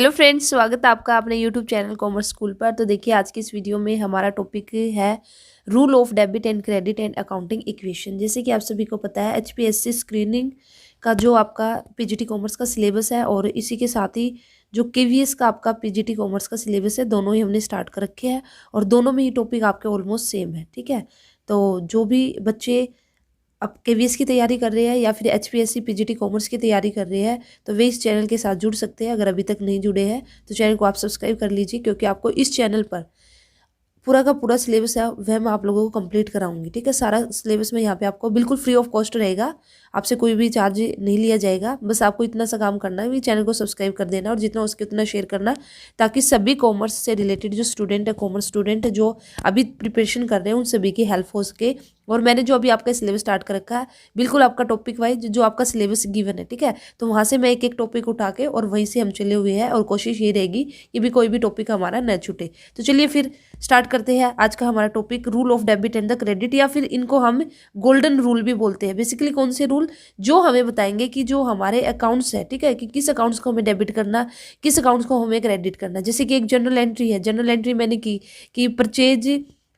Hello friends, स्वागत है आपका अपने यूट्यूब चैनल कॉमर्स स्कूल पर। तो देखिए, आज की इस वीडियो में हमारा टॉपिक है rule of debit and credit and accounting equation. जैसे कि आप सभी को पता है, एचपीएससी स्क्रीनिंग का जो आपका पीजीटी कॉमर्स का सिलेबस है और इसी के साथ ही जो केवीएस का आपका पीजीटी कॉमर्स का सिलेबस है, दोनों ही हमने स्टार्ट कर रखे हैं और दोनों में ही टॉपिक आपके ऑलमोस्ट सेम है। ठीक है, तो जो भी बच्चे अब केवीएस की तैयारी कर रहे हैं या फिर एचपीएससी पीजीटी कॉमर्स की तैयारी कर रहे हैं, तो वे इस चैनल के साथ जुड़ सकते हैं। अगर अभी तक नहीं जुड़े हैं तो चैनल को आप सब्सक्राइब कर लीजिए, क्योंकि आपको इस चैनल पर पूरा का पूरा सिलेबस है वह मैं आप लोगों को कंप्लीट कराऊंगी। ठीक है, सारा सिलेबस में यहाँ पे आपको बिल्कुल फ्री ऑफ कॉस्ट रहेगा, आपसे कोई भी चार्ज नहीं लिया जाएगा। बस आपको इतना सा काम करना है, भी चैनल को सब्सक्राइब कर देना और जितना उसके उतना शेयर करना, ताकि सभी कॉमर्स से रिलेटेड जो स्टूडेंट है, कॉमर्स स्टूडेंट है जो अभी प्रिपरेशन कर रहे हैं, उन सभी की हेल्प हो सके। और मैंने जो अभी आपका सिलेबस स्टार्ट कर रखा है, बिल्कुल आपका टॉपिक वाइज जो आपका सिलेबस गिवन है, ठीक है, तो वहाँ से मैं एक एक टॉपिक उठा के और वहीं से हम चले हुए हैं और कोशिश ये रहेगी कि भी कोई भी टॉपिक हमारा न छूटे। तो चलिए फिर स्टार्ट करते हैं। आज का हमारा topic rule of debit and the credit, या फिर इनको हम गोल्डन रूल भी बोलते हैं। बेसिकली कौन से रूल जो हमें बताएंगे कि जो हमारे अकाउंट्स है, ठीक है, कि किस अकाउंट्स को हमें डेबिट करना, किस अकाउंट्स को हमें क्रेडिट करना। जैसे कि एक जनरल एंट्री है, जनरल एंट्री मैंने की कि परचेज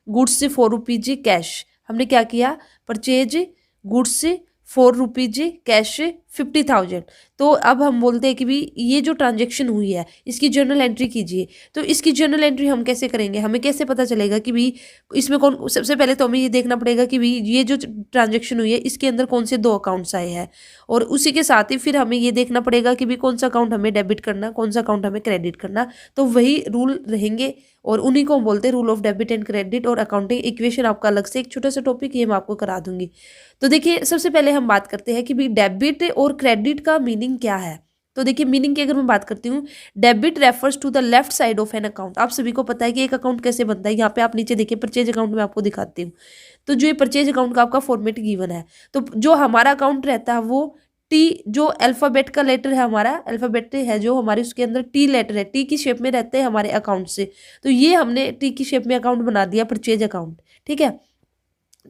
गुड्स ₹4 कैश। हमने क्या किया, परचेज गुड्स ₹4 कैश 50,000। तो अब हम बोलते हैं कि भी ये जो ट्रांजेक्शन हुई है इसकी जर्नल एंट्री कीजिए। तो इसकी जर्नल एंट्री हम कैसे करेंगे, हमें कैसे पता चलेगा कि भी इसमें कौन, सबसे पहले तो हमें ये देखना पड़ेगा कि भी ये जो ट्रांजेक्शन हुई है इसके अंदर कौन से 2 अकाउंट्स आए हैं, और उसी के साथ ही फिर हमें ये देखना पड़ेगा कि भी कौन सा अकाउंट हमें डेबिट करना, कौन सा अकाउंट हमें क्रेडिट करना। तो वही रूल रहेंगे और उन्हीं को हम बोलते हैं rule of debit and credit. और अकाउंटिंग इक्वेशन आपका अलग से एक छोटा सा टॉपिक ये मैं आपको करा दूंगी। तो देखिए, सबसे पहले हम बात करते हैं कि भी डेबिट और क्रेडिट का मीनिंग क्या है। तो देखिए, मीनिंग की अगर मैं बात करती हूँ, debit refers to the left side of an account. आप सभी को पता है कि एक अकाउंट कैसे बनता है। यहाँ पे आप नीचे देखिए, परचेज अकाउंट में आपको दिखाती हूँ। तो जो ये परचेज अकाउंट का आपका फॉर्मेट गिवन है, तो जो हमारा अकाउंट रहता है वो टी, जो अल्फाबेट का लेटर है, हमारा अल्फाबेट है जो हमारे, उसके अंदर टी लेटर है, टी की शेप में रहते हैं हमारे अकाउंट से। तो ये हमने टी की शेप में अकाउंट बना दिया, परचेज अकाउंट। ठीक है,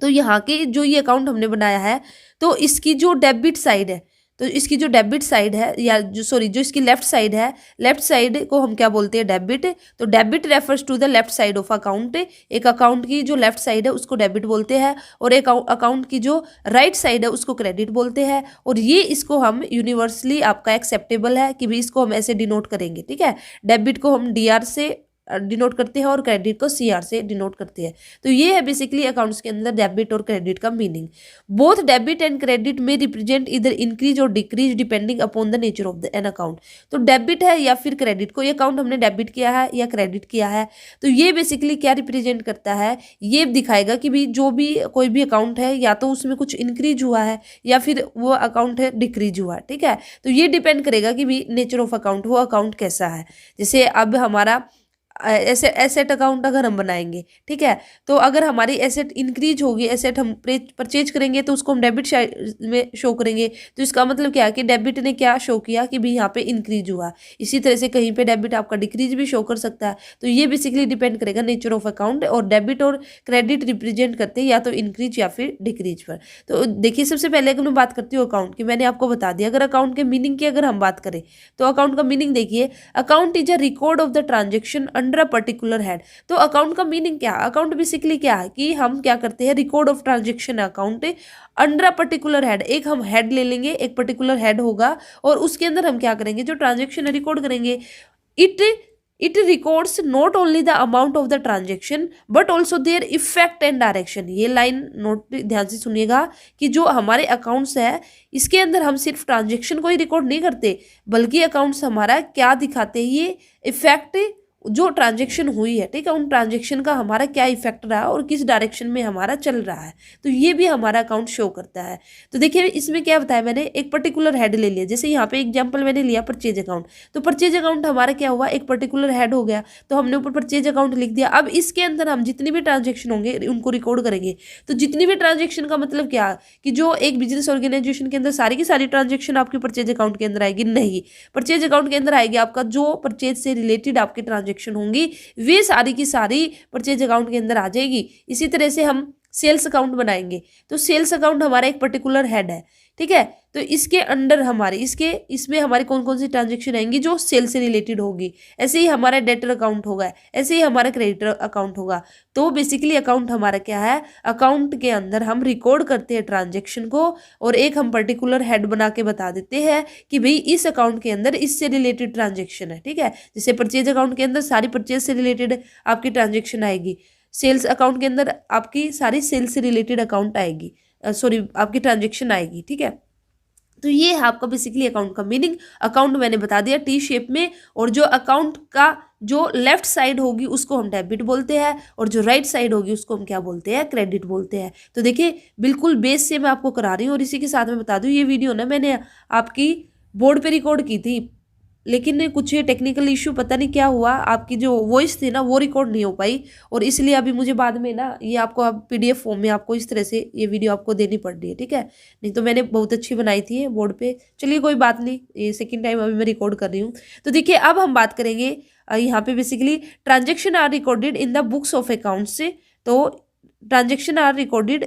तो यहाँ के जो ये अकाउंट हमने बनाया है, तो इसकी जो डेबिट साइड है, तो इसकी जो डेबिट साइड है, या जो सॉरी जो इसकी लेफ्ट साइड है, लेफ्ट साइड को हम क्या बोलते हैं, डेबिट। तो debit refers to the left side of account. एक अकाउंट की जो लेफ्ट साइड है उसको डेबिट बोलते हैं, और एक अकाउंट की जो राइट साइड है उसको क्रेडिट बोलते हैं। और ये इसको हम यूनिवर्सली आपका एक्सेप्टेबल है कि भी इसको हम ऐसे डिनोट करेंगे। ठीक है, डेबिट को हम डीआर से डिनोट करते हैं और क्रेडिट को सीआर से डिनोट करते हैं। तो ये है बेसिकली अकाउंट्स के अंदर डेबिट और क्रेडिट का meaning. Both debit and credit में रिप्रेजेंट इधर इंक्रीज और decrease depending upon the nature of the an account. तो डेबिट है या फिर क्रेडिट, कोई अकाउंट हमने डेबिट किया है या क्रेडिट किया है, तो ये बेसिकली क्या रिप्रेजेंट करता है, ये दिखाएगा कि भी जो भी कोई भी अकाउंट है, या तो उसमें कुछ इंक्रीज हुआ है या फिर वो अकाउंट है डिक्रीज हुआ है। ठीक है, तो ये डिपेंड करेगा कि भी नेचर ऑफ अकाउंट, वो अकाउंट कैसा है। जैसे अब हमारा ऐसे एसेट अकाउंट अगर हम बनाएंगे, ठीक है, तो अगर हमारी एसेट इंक्रीज होगी, एसेट हम परचेज करेंगे तो उसको हम डेबिट में शो करेंगे। तो इसका मतलब क्या है कि डेबिट ने क्या शो किया कि भी यहाँ पे इंक्रीज हुआ। इसी तरह से कहीं पे डेबिट आपका डिक्रीज भी शो कर सकता है। तो ये बेसिकली डिपेंड करेगा नेचर ऑफ अकाउंट, और डेबिट और क्रेडिट रिप्रेजेंट करते हैं या तो इंक्रीज या फिर डिक्रीज पर। तो देखिए, सबसे पहले अगर मैं बात करती हूँ अकाउंट की, मैंने आपको बता दिया। अगर अकाउंट के मीनिंग की अगर हम बात करें, तो अकाउंट का मीनिंग देखिए, account is a record of the transaction under a particular head. तो अकाउंट का मीनिंग क्या है, अकाउंट बेसिकली क्या है कि हम क्या करते हैं, record of transaction account under a particular head. एक हम हेड ले लेंगे, एक पर्टिकुलर हेड होगा, और उसके अंदर हम क्या करेंगे, जो ट्रांजेक्शन रिकॉर्ड करेंगे। It it records not only the amount of the transaction but also their effect and direction. ये लाइन नोट ध्यान से सुनिएगा कि जो हमारे अकाउंट्स है, इसके अंदर हम सिर्फ ट्रांजेक्शन को ही रिकॉर्ड नहीं करते, बल्कि अकाउंट्स हमारा क्या दिखाते हैं, ये इफेक्ट जो ट्रांजेक्शन हुई है, ठीक है, उन ट्रांजेक्शन का हमारा क्या इफेक्ट रहा और किस डायरेक्शन में हमारा चल रहा है। तो ये भी हमारा अकाउंट शो करता है। तो देखिए, इसमें क्या बताया मैंने, एक पर्टिकुलर हेड ले लिया। जैसे यहाँ पे एग्जांपल मैंने लिया परचेज अकाउंट, तो परचेज अकाउंट हमारा क्या हुआ, एक पर्टिकुलर हेड हो गया, तो हमने ऊपर परचेज अकाउंट लिख दिया। अब इसके अंदर हम जितनी भी ट्रांजेक्शन होंगे उनको रिकॉर्ड करेंगे। तो जितनी भी ट्रांजेक्शन का मतलब क्या, कि जो एक बिजनेस ऑर्गेनाइजेशन के अंदर सारी की सारी ट्रांजेक्शन आपकी परचेज अकाउंट के अंदर आएगी, नहीं। परचेज अकाउंट के अंदर आएगी आपका जो परचेज से रिलेटेड आपकी ट्रांजेक्शन होंगी, वे सारी की सारी परचेज अकाउंट के अंदर आ जाएगी। इसी तरह से हम सेल्स अकाउंट बनाएंगे, तो सेल्स अकाउंट हमारा एक पर्टिकुलर हेड है, ठीक है। तो इसके अंडर हमारे इसमें हमारे कौन कौन सी ट्रांजेक्शन आएंगी जो सेल से रिलेटेड होगी। ऐसे ही हमारा डेटर अकाउंट होगा, ऐसे ही हमारा क्रेडिटर अकाउंट होगा। तो बेसिकली अकाउंट हमारा क्या है, अकाउंट के अंदर हम रिकॉर्ड करते हैं ट्रांजेक्शन को और एक हम पर्टिकुलर हेड बना के बता देते हैं कि भाई इस अकाउंट के अंदर इससे रिलेटेड ट्रांजेक्शन है। ठीक है, जैसे परचेज अकाउंट के अंदर सारी परचेज से रिलेटेड आपकी ट्रांजेक्शन आएगी, सेल्स अकाउंट के अंदर आपकी सारी सेल्स से रिलेटेड अकाउंट आएगी, आपकी ट्रांजेक्शन आएगी। ठीक है, तो ये है आपका बेसिकली अकाउंट का मीनिंग। अकाउंट मैंने बता दिया टी शेप में, और जो अकाउंट का जो लेफ्ट साइड होगी उसको हम डेबिट बोलते हैं और जो राइट साइड होगी उसको हम क्या बोलते हैं, क्रेडिट बोलते हैं। तो देखिए बिल्कुल बेस से मैं आपको करा रही हूँ। और इसी के साथ में बता दूँ, ये वीडियो ना मैंने आपकी बोर्ड पे रिकॉर्ड की थी, लेकिन कुछ टेक्निकल इशू पता नहीं क्या हुआ, आपकी जो वॉइस थी ना वो रिकॉर्ड नहीं हो पाई, और इसलिए अभी मुझे बाद में ना ये आपको अब PDF फॉर्म में आपको इस तरह से ये वीडियो आपको देनी पड़ रही है। ठीक है, नहीं तो मैंने बहुत अच्छी बनाई थी बोर्ड पे। चलिए कोई बात नहीं, ये सेकेंड टाइम अभी मैं रिकॉर्ड कर रही हूँ। तो देखिए अब हम बात करेंगे यहाँ पे basically transaction are recorded in the books of accounts. तो transaction are recorded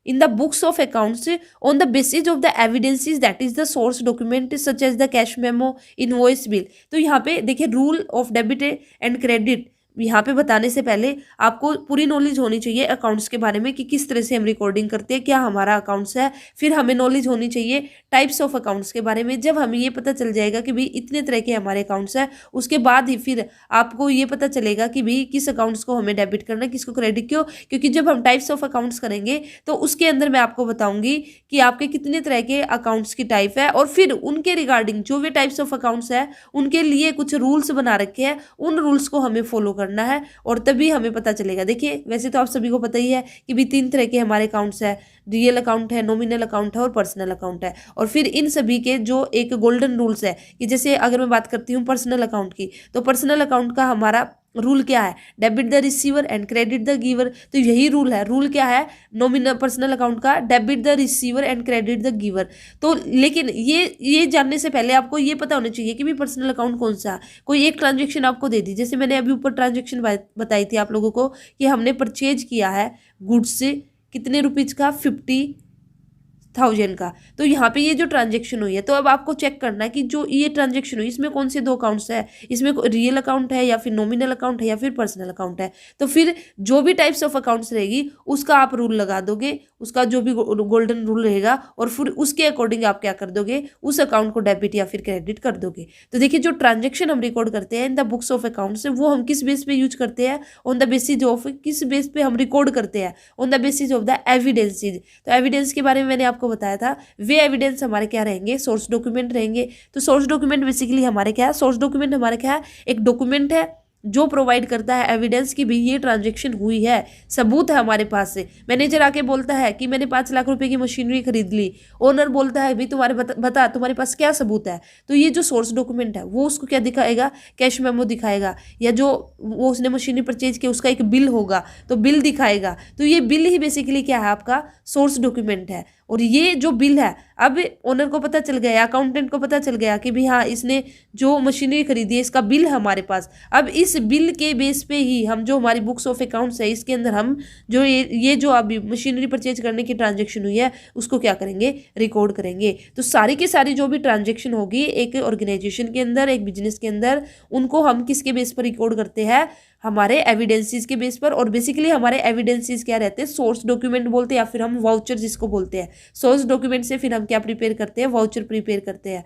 in the books of accounts on the basis of the evidences that is the source document such as the cash memo, invoice, bill। तो यहाँ पे देखिए rule of debit and credit, यहाँ पे बताने से पहले आपको पूरी नॉलेज होनी चाहिए अकाउंट्स के बारे में कि किस तरह से हम रिकॉर्डिंग करते हैं, क्या हमारा अकाउंट्स है। फिर हमें नॉलेज होनी चाहिए टाइप्स ऑफ अकाउंट्स के बारे में। जब हमें ये पता चल जाएगा कि भाई इतने तरह के हमारे अकाउंट्स हैं, उसके बाद ही फिर आपको ये पता चलेगा कि भाई किस अकाउंट्स को हमें डेबिट करना है, किसको क्रेडिट। क्यों? क्योंकि जब हम टाइप्स ऑफ अकाउंट्स करेंगे तो उसके अंदर मैं आपको बताऊंगी कि आपके कितने तरह के अकाउंट्स की टाइप है, और फिर उनके रिगार्डिंग जो भी टाइप्स ऑफ अकाउंट्स है उनके लिए कुछ रूल्स बना रखे हैं, उन रूल्स को हमें फॉलो करना है और तभी हमें पता चलेगा। देखिए वैसे तो आप सभी को पता ही है कि भी 3 तरह के हमारे अकाउंट्स है, रियल अकाउंट है, नॉमिनल अकाउंट है और पर्सनल अकाउंट है। और फिर इन सभी के जो एक गोल्डन रूल्स है कि जैसे अगर मैं बात करती हूँ पर्सनल अकाउंट की, तो पर्सनल अकाउंट का हमारा रूल क्या है, debit the receiver and credit the giver. तो यही रूल है। रूल क्या है नॉमिनल पर्सनल अकाउंट का, debit the receiver and credit the giver. तो लेकिन ये जानने से पहले आपको ये पता होना चाहिए कि भी पर्सनल अकाउंट कौन सा है। कोई एक ट्रांजेक्शन आपको दे दी, जैसे मैंने अभी ऊपर ट्रांजेक्शन बताई थी आप लोगों को कि हमने परचेज किया है गुड्स से कितने रुपीज का, 50,000 का। तो यहाँ पे ये जो ट्रांजेक्शन हुई है, तो अब आपको चेक करना है कि जो ये ट्रांजेक्शन हुई इसमें कौन से 2 अकाउंट्स है, इसमें रियल अकाउंट है या फिर नॉमिनल अकाउंट है या फिर पर्सनल अकाउंट है। तो फिर जो भी टाइप्स ऑफ अकाउंट्स रहेगी उसका आप रूल लगा दोगे, उसका जो भी गोल्डन रूल रहेगा, और फिर उसके अकॉर्डिंग आप क्या कर दोगे, उस अकाउंट को डेबिट या फिर क्रेडिट कर दोगे। तो देखिए जो ट्रांजेक्शन हम रिकॉर्ड करते हैं इन द बुक्स ऑफ अकाउंट्स, वो हम किस बेस पे यूज करते हैं, ऑन द बेसिस ऑफ, किस बेस पे हम रिकॉर्ड करते हैं, on the basis of the evidences. तो एविडेंस के बारे में मैंने आपको बताया था, वे एविडेंस हमारे क्या रहेंगे, सोर्स डॉक्यूमेंट रहेंगे। तो सोर्स डॉक्यूमेंट बेसिकली हमारे क्या है, सोर्स डॉक्यूमेंट हमारे क्या है, एक डॉक्यूमेंट है जो प्रोवाइड करता है एविडेंस की भी ये ट्रांजेक्शन हुई है, सबूत है हमारे पास से। मैनेजर आके बोलता है कि मैंने 5 लाख रुपए की मशीनरी खरीद ली, ओनर बोलता है भाई तुम्हारे बता तुम्हारे पास क्या सबूत है। तो ये जो सोर्स डॉक्यूमेंट है वो उसको क्या दिखाएगा, कैश मेमो दिखाएगा, या जो वो उसने मशीनरी परचेज किया उसका एक बिल होगा तो बिल दिखाएगा। तो ये बिल ही बेसिकली क्या है, आपका सोर्स डॉक्यूमेंट है। और ये जो बिल है, अब ओनर को पता चल गया, अकाउंटेंट को पता चल गया कि भी हाँ इसने जो मशीनरी खरीदी है इसका बिल है हमारे पास। अब इस बिल के बेस पे ही हम जो हमारी बुक्स ऑफ अकाउंट्स है इसके अंदर हम जो ये जो अभी मशीनरी परचेज करने की ट्रांजेक्शन हुई है उसको क्या करेंगे, रिकॉर्ड करेंगे। तो सारी की सारी जो भी ट्रांजेक्शन होगी एक ऑर्गेनाइजेशन के अंदर, एक बिजनेस के अंदर, उनको हम किसके बेस पर रिकॉर्ड करते हैं, हमारे एविडेंसेस के बेस पर। और बेसिकली हमारे एविडेंसेस क्या रहते हैं, सोर्स डॉक्यूमेंट बोलते हैं या फिर हम वाउचर जिसको बोलते हैं। सोर्स डॉक्यूमेंट से फिर हम क्या प्रिपेयर करते हैं, वाउचर प्रिपेयर करते हैं,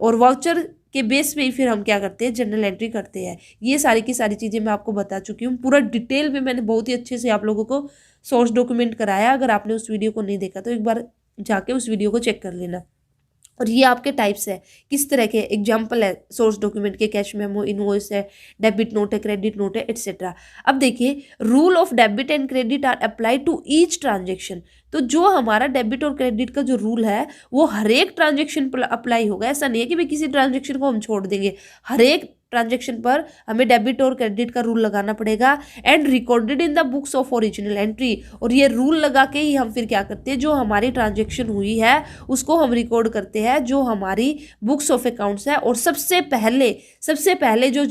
और वाउचर के बेस पे ही फिर हम क्या करते हैं, जर्नल एंट्री करते हैं। ये सारी की सारी चीज़ें मैं आपको बता चुकी हूँ पूरा डिटेल में, मैंने बहुत ही अच्छे से आप लोगों को सोर्स डॉक्यूमेंट कराया। अगर आपने उस वीडियो को नहीं देखा तो एक बार जाके उस वीडियो को चेक कर लेना। और ये आपके टाइप्स है, किस तरह के एग्जाम्पल है सोर्स डॉक्यूमेंट के, कैश मेमो, इनवॉइस है, डेबिट नोट है, क्रेडिट नोट है, एटसेट्रा। अब देखिए rule of debit and credit are apply to each transaction. तो जो हमारा डेबिट और क्रेडिट का जो रूल है वो हर एक ट्रांजेक्शन पर अप्लाई होगा। ऐसा नहीं है कि भाई किसी ट्रांजेक्शन को हम छोड़ देंगे, हर एक ट्रांजेक्शन पर हमें डेबिट और क्रेडिट का रूल लगाना पड़ेगा। And recorded in the books of original entry, और ये रूल लगा के ही हम फिर क्या करते हैं, जो हमारी ट्रांजेक्शन हुई है उसको हम रिकॉर्ड करते हैं जो हमारी बुक्स ऑफ अकाउंट्स है। और सबसे पहले जो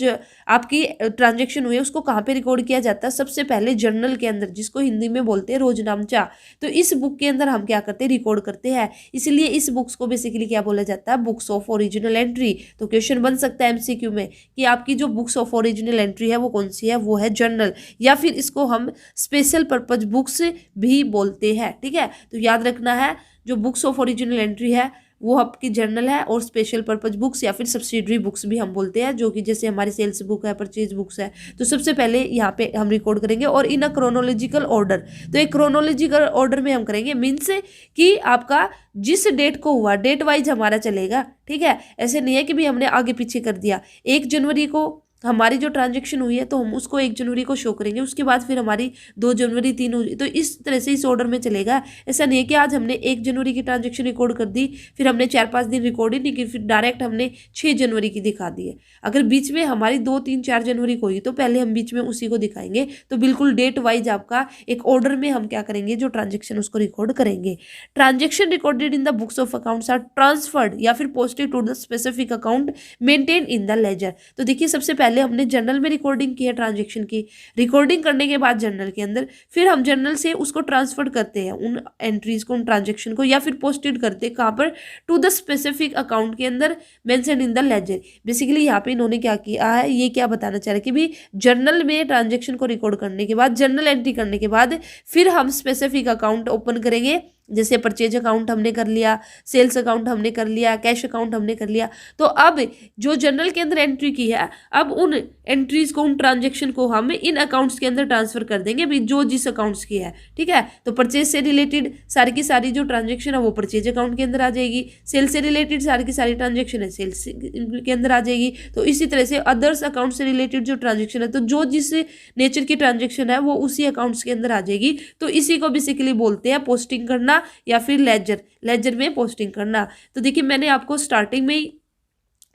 आपकी ट्रांजेक्शन हुई है उसको कहाँ पे रिकॉर्ड किया जाता है, सबसे पहले जर्नल के अंदर, जिसको हिंदी में बोलते हैं रोजनामचा। तो इस बुक के अंदर हम क्या करते हैं, रिकॉर्ड करते हैं। इसलिए इस बुक्स को बेसिकली क्या बोला जाता है, बुक्स ऑफ ओरिजिनल एंट्री। तो क्वेश्चन बन सकता है एमसीक्यू में कि आपकी जो बुक्स ऑफ ओरिजिनल एंट्री है वो कौन सी है, वो है जर्नल, या फिर इसको हम स्पेशल पर्पज बुक्स भी बोलते हैं। ठीक है, तो याद रखना है जो बुक्स ऑफ ओरिजिनल एंट्री है वो आपकी जर्नल है, और स्पेशल पर्पज बुक्स या फिर सब्सिडरी बुक्स भी हम बोलते हैं, जो कि जैसे हमारी सेल्स बुक है, परचेज बुक्स है। तो सबसे पहले यहाँ पे हम रिकॉर्ड करेंगे और इन अ क्रोनोलॉजिकल ऑर्डर। तो एक क्रोनोलॉजिकल ऑर्डर में हम करेंगे, मीन्स कि आपका जिस डेट को हुआ डेट वाइज हमारा चलेगा। ठीक है, ऐसे नहीं है कि भी हमने आगे पीछे कर दिया। 1 जनवरी को हमारी जो ट्रांजेक्शन हुई है तो हम उसको 1 जनवरी को शो करेंगे, उसके बाद फिर हमारी 2 जनवरी 3 हुई, तो इस तरह से इस ऑर्डर में चलेगा। ऐसा नहीं है कि आज हमने 1 जनवरी की ट्रांजेक्शन रिकॉर्ड कर दी, फिर हमने 4-5 दिन रिकॉर्ड ही नहीं की, फिर डायरेक्ट हमने 6 जनवरी की दिखा दी है। अगर बीच में हमारी 2, 3, 4 जनवरी को हुई तो पहले हम बीच में उसी को दिखाएंगे। तो बिल्कुल डेट वाइज आपका एक ऑर्डर में हम क्या करेंगे, जो ट्रांजेक्शन उसको रिकॉर्ड करेंगे। Transaction recorded in the books of accounts are transferred या फिर posted to the specific account maintain in the ledger. तो देखिए सबसे पहले हमने जर्नल में रिकॉर्डिंग की है ट्रांजेक्शन की, रिकॉर्डिंग करने के बाद जर्नल के अंदर फिर हम जर्नल से उसको ट्रांसफर करते हैं उन एंट्रीज को, उन ट्रांजेक्शन को, या फिर पोस्टेड करते हैं कहाँ पर, टू द स्पेसिफिक अकाउंट के अंदर mention in the ledger. Basically यहाँ पे इन्होंने क्या किया है, ये क्या बताना चाह रहे हैं कि भी जर्नल में ट्रांजेक्शन को रिकॉर्ड करने के बाद, जर्नल एंट्री करने के बाद फिर हम स्पेसिफिक अकाउंट ओपन करेंगे। जैसे परचेज अकाउंट हमने कर लिया, सेल्स अकाउंट हमने कर लिया, कैश अकाउंट हमने कर लिया। तो अब जो जर्नल के अंदर एंट्री की है, अब उन एंट्रीज को, उन ट्रांजेक्शन को हम इन अकाउंट्स के अंदर ट्रांसफर कर देंगे भी, जो जिस अकाउंट्स की है। ठीक है, तो परचेज से रिलेटेड सारी की सारी जो ट्रांजेक्शन है वो परचेज अकाउंट के अंदर आ जाएगी, सेल्स से रिलेटेड सारी की सारी ट्रांजेक्शन है सेल्स के अंदर आ जाएगी। तो इसी तरह से अदर्स अकाउंट से रिलेटेड जो ट्रांजेक्शन है, तो जो जिस नेचर की ट्रांजेक्शन है वो उसी अकाउंट्स के अंदर आ जाएगी। तो इसी को बेसिकली बोलते हैं पोस्टिंग करना या फिर लेजर में पोस्टिंग करना। तो देखिए मैंने आपको स्टार्टिंग में ही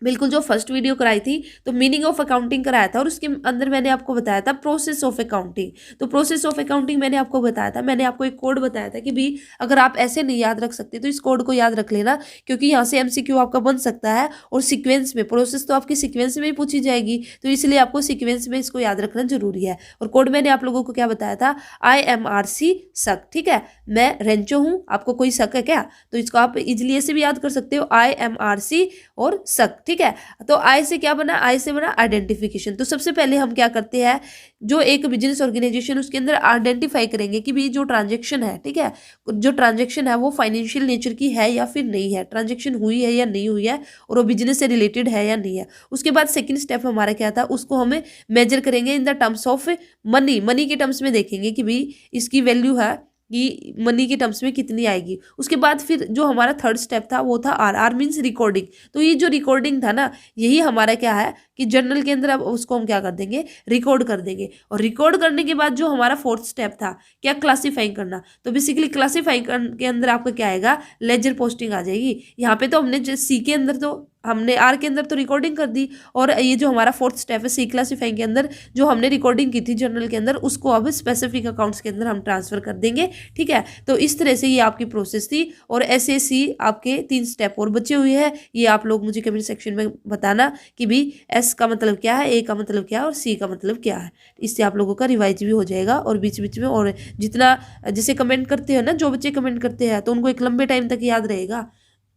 बिल्कुल जो फर्स्ट वीडियो कराई थी तो मीनिंग ऑफ अकाउंटिंग कराया था, और उसके अंदर मैंने आपको बताया था प्रोसेस ऑफ अकाउंटिंग। तो प्रोसेस ऑफ अकाउंटिंग मैंने आपको बताया था, मैंने आपको एक कोड बताया था कि भी अगर आप ऐसे नहीं याद रख सकते तो इस कोड को याद रख लेना, क्योंकि यहाँ से एमसीक्यू आपका बन सकता है। और सीक्वेंस में, प्रोसेस तो आपकी सीक्वेंस में ही पूछी जाएगी, तो इसलिए आपको सीक्वेंस में इसको याद रखना जरूरी है। और कोड मैंने आप लोगों को क्या बताया था, IMRC शक। ठीक है, मैं रेंचो हूँ, आपको कोई शक है क्या, तो इसको आप इजिली ऐसे भी याद कर सकते हो, IMRC और शक। ठीक है, तो आई से क्या बना, आई से बना आइडेंटिफिकेशन। तो सबसे पहले हम क्या करते हैं, जो एक बिजनेस ऑर्गेनाइजेशन उसके अंदर आइडेंटिफाई करेंगे कि भी जो ट्रांजेक्शन है, ठीक है, जो ट्रांजेक्शन है वो फाइनेंशियल नेचर की है या फिर नहीं है, ट्रांजेक्शन हुई है या नहीं हुई है, और वो बिजनेस से रिलेटेड है या नहीं है। उसके बाद सेकंड स्टेप हमारा क्या था, उसको हमें मेजर करेंगे in the terms of money के टर्म्स में देखेंगे कि भी इसकी वैल्यू है कि मनी के टर्म्स में कितनी आएगी। उसके बाद फिर जो हमारा थर्ड स्टेप था वो था आर मीन्स रिकॉर्डिंग। तो ये जो रिकॉर्डिंग था ना, यही हमारा क्या है कि जर्नल के अंदर अब उसको हम क्या कर देंगे, रिकॉर्ड कर देंगे। और रिकॉर्ड करने के बाद जो हमारा फोर्थ स्टेप था क्या, क्लासीफाइंग करना। तो बेसिकली क्लासीफाइंग के अंदर आपका क्या आएगा, लेजर पोस्टिंग आ जाएगी। यहाँ पे तो हमने सी के अंदर तो हमने आर के अंदर तो रिकॉर्डिंग कर दी, और ये जो हमारा फोर्थ स्टेप है सी क्लासीफाइंग के अंदर जो हमने रिकॉर्डिंग की थी जर्नल के अंदर, उसको अब स्पेसिफिक अकाउंट्स के अंदर हम ट्रांसफर कर देंगे। ठीक है, तो इस तरह से ये आपकी प्रोसेस थी। और ऐसे सी आपके 3 स्टेप और बचे हुए हैं, ये आप लोग मुझे कमेंट सेक्शन में बताना कि भी एस का मतलब क्या है, ए का मतलब क्या है और सी का मतलब क्या है। इससे आप लोगों का रिवाइज भी हो जाएगा। और बीच बीच में और जितना जैसे कमेंट करते हैं ना, जो बच्चे कमेंट करते हैं तो उनको एक लंबे टाइम तक याद रहेगा,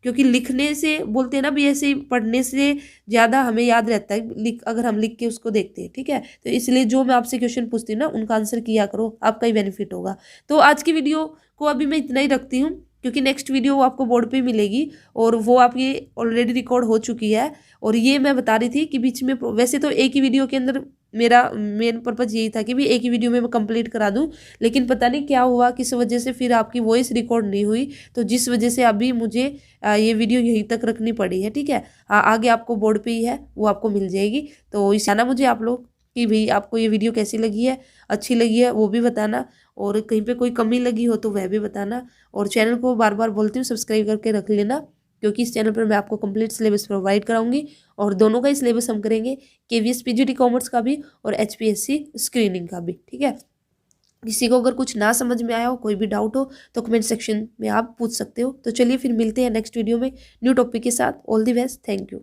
क्योंकि लिखने से बोलते हैं ना भी, ऐसे ही पढ़ने से ज़्यादा हमें याद रहता है अगर हम लिख के उसको देखते हैं। ठीक है, तो इसलिए जो मैं आपसे क्वेश्चन पूछती हूँ ना उनका आंसर किया करो, आपका ही बेनिफिट होगा। तो आज की वीडियो को अभी मैं इतना ही रखती हूँ, क्योंकि नेक्स्ट वीडियो आपको बोर्ड पे मिलेगी और वो आपकी ऑलरेडी रिकॉर्ड हो चुकी है। और ये मैं बता रही थी कि बीच में वैसे तो एक ही वीडियो के अंदर मेरा मेन पर्पज यही था कि भी एक ही वीडियो में मैं कंप्लीट करा दूं, लेकिन पता नहीं क्या हुआ, किस वजह से फिर आपकी वॉइस रिकॉर्ड नहीं हुई, तो जिस वजह से अभी मुझे ये वीडियो यहीं तक रखनी पड़ी है। ठीक है, आगे आपको बोर्ड पे ही है, वो आपको मिल जाएगी। तो इस आना मुझे आप लोग कि भाई आपको ये वीडियो कैसी लगी है, अच्छी लगी है वो भी बताना, और कहीं पे कोई कमी लगी हो तो वह भी बताना। और चैनल को बार बार बोलती हूँ सब्सक्राइब करके रख लेना। क्योंकि इस चैनल पर मैं आपको कंप्लीट सिलेबस प्रोवाइड कराऊंगी और दोनों का ही सिलेबस हम करेंगे, केवीएस पीजीटी कॉमर्स का भी और एचपीएससी स्क्रीनिंग का भी। ठीक है, किसी को अगर कुछ ना समझ में आया हो, कोई भी डाउट हो तो कमेंट सेक्शन में आप पूछ सकते हो। तो चलिए फिर मिलते हैं नेक्स्ट वीडियो में न्यू टॉपिक के साथ। All the best, thank you.